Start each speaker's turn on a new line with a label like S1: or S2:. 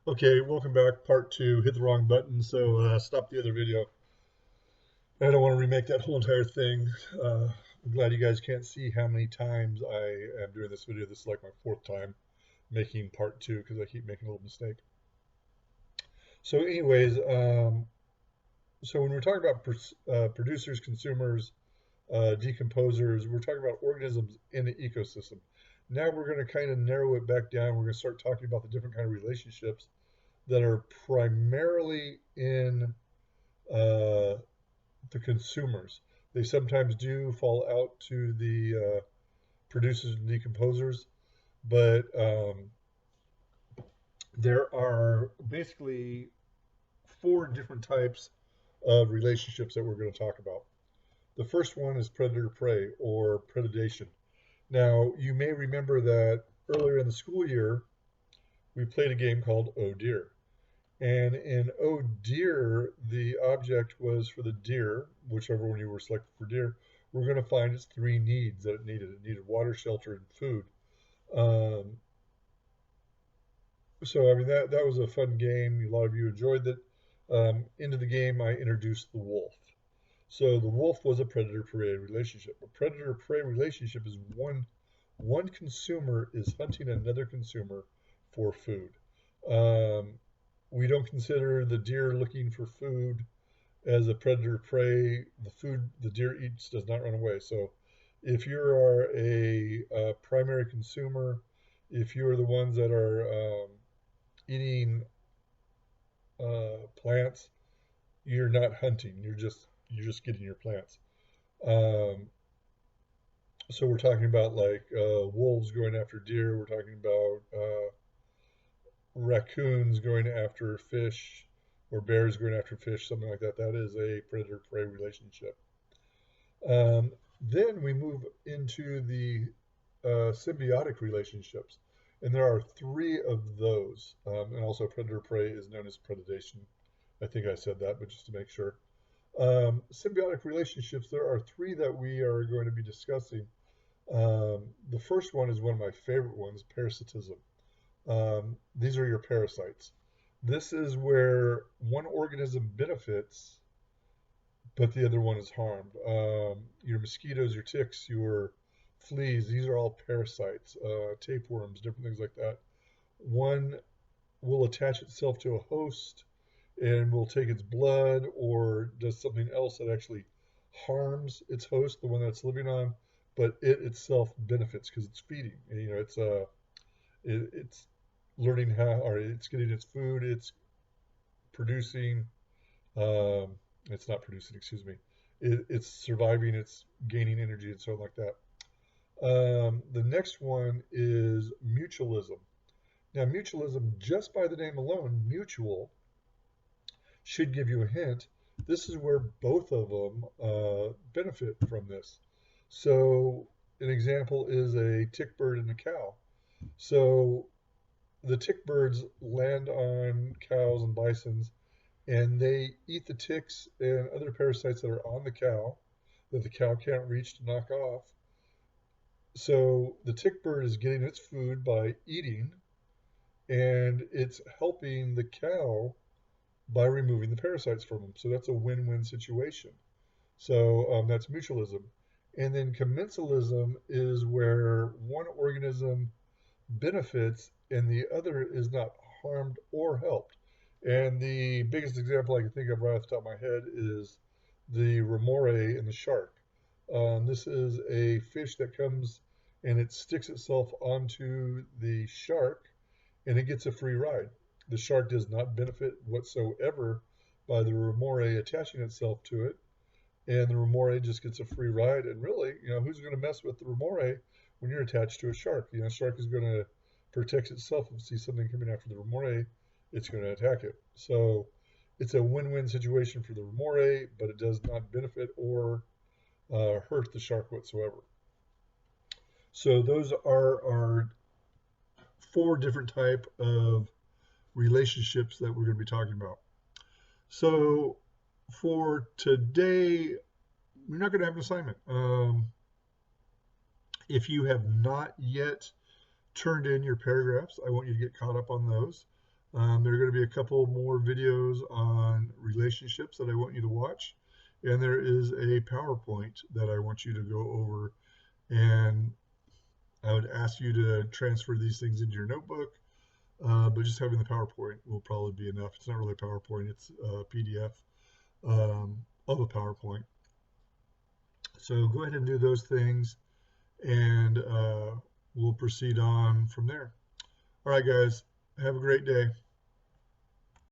S1: Okay, welcome back. Part two. Hit the wrong button, so stop the other video. I don't want to remake that whole entire thing. I'm glad you guys can't see how many times I am doing this video. This is like my fourth time making part two because I keep making a little mistake. So, anyways, so when we're talking about producers, consumers, decomposers, we're talking about organisms in the ecosystem. Now we're going to kind of narrow it back down. We're going to start talking about the different kind of relationships that are primarily in uh, the consumers. They sometimes do fall out to the producers and decomposers, but there are basically four different types of relationships that we're going to talk about. The first one is predator prey or predation. Now, you may remember that earlier in the school year, we played a game called Oh Dear. And in Oh Dear, the object was for the deer, whichever one you were selected for deer, we're going to find its three needs that it needed. It needed water, shelter, and food. Um, so, I mean, that was a fun game. A lot of you enjoyed it. Into the game, I introduced the wolf. So the wolf was a predator-prey relationship. A predator-prey relationship is one consumer is hunting another consumer for food. Um, we don't consider the deer looking for food as a predator prey. The food the deer eats does not run away. So if you are a primary consumer, if you are the ones that are eating plants, you're not hunting. You're just getting your plants. Um, so we're talking about like wolves going after deer. We're talking about raccoons going after fish or bears going after fish, something like that. That is a predator prey relationship. Then we move into the symbiotic relationships, and there are three of those. And also, predator prey is known as predation. I think I said that, but just to make sure. Symbiotic relationships, there are three that we are going to be discussing. The first one is one of my favorite ones, parasitism. These are your parasites. This is where one organism benefits, but the other one is harmed. Your mosquitoes, your ticks, your fleas, these are all parasites, tapeworms, different things like that. One will attach itself to a host and will take its blood or does something else that actually harms its host, the one that's living on, but it itself benefits because it's feeding. And, it's learning how, or it's getting its food, it's producing, um, it's not producing, excuse me, it's surviving, it's gaining energy, and so on like that. The next one is mutualism. Now, mutualism, just by the name alone, mutual, should give you a hint. This is where both of them benefit from this. So, an example is a tick bird and a cow. So, the tick birds land on cows and bisons and they eat the ticks and other parasites that are on the cow that the cow can't reach to knock off. So the tick bird is getting its food by eating, and it's helping the cow by removing the parasites from them. So that's a win-win situation. So that's mutualism. And then commensalism is where one organism benefits and the other is not harmed or helped. And the biggest example I can think of right off the top of my head is the remora and the shark. This is a fish that comes and it sticks itself onto the shark and it gets a free ride. The shark does not benefit whatsoever by the remora attaching itself to it, and the remora just gets a free ride. And really, who's going to mess with the remora when you're attached to a shark? A shark is going to protect itself. If it sees something coming after the remora, it's going to attack it. So it's a win-win situation for the remora, but it does not benefit or hurt the shark whatsoever. So those are our four different type of relationships that we're going to be talking about. So for today, we're not going to have an assignment. If you have not yet turned in your paragraphs, I want you to get caught up on those. There are going to be a couple more videos on relationships that I want you to watch. And there is a PowerPoint that I want you to go over. And I would ask you to transfer these things into your notebook, but just having the PowerPoint will probably be enough. It's not really a PowerPoint, it's a PDF of a PowerPoint. So go ahead and do those things, and we'll proceed on from there. All right, guys, have a great day.